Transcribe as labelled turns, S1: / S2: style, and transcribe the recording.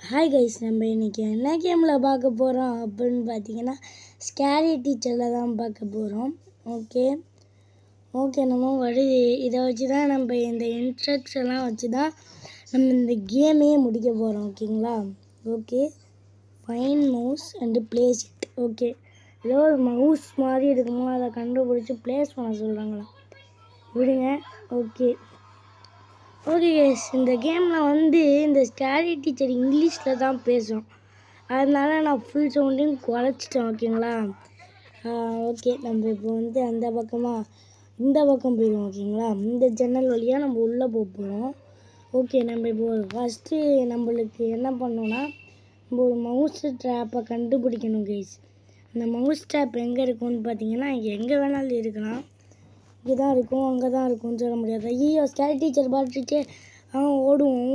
S1: Hi guys, நம்ம இன்றைக்கி என்ன கேமில் பார்க்க போகிறோம் அப்படின்னு பார்த்தீங்கன்னா ஸ்கேரி டீச்சரில் தான் பார்க்க போகிறோம். ஓகே நம்ம இதை வச்சு தான் நம்ம இந்த இன்ஸ்ட்ரக்ஷன்லாம் வச்சு தான் நம்ம இந்த கேமையே முடிக்க போகிறோம். ஓகேங்களா? Okay, fine mouse and place it. Okay, ஏதோ ஒரு மவுஸ் மாதிரி இருக்குமோ அதை கண்டுபிடிச்சி ப்ளேஸ் பண்ண சொல்கிறாங்களா விடுங்க. ஓகே கேஸ், இந்த கேமில் இந்த ஸ்கேரி டீச்சர் இங்கிலீஷில் தான் பேசும். அதனால நான் ஃபுல் சவுண்டையும் குறைச்சிட்டேன். ஓகேங்களா? ஓகே, நம்ம இப்போ அந்த பக்கமாக இந்த பக்கம் போயிடுவோம். ஓகேங்களா? இந்த ஜன்னல் வழியாக நம்ம உள்ளே போகிறோம். ஓகே, நம்ம இப்போ ஃபஸ்ட்டு நம்மளுக்கு என்ன பண்ணோன்னா நம்ம ஒரு மவுஸ் ட்ராப்பை கண்டுபிடிக்கணும் கைஸ். அந்த மவுஸ் ட்ராப் எங்கே இருக்கும்னு பார்த்தீங்கன்னா எங்கே வேணாலும் இருக்கலாம். இங்கே தான் இருக்கும், அங்கே தான் இருக்கும்னு சொல்ல முடியாது. ஐயோ, ஸ்கேரி டீச்சர் பார்த்துட்டு ஓடுவோம்.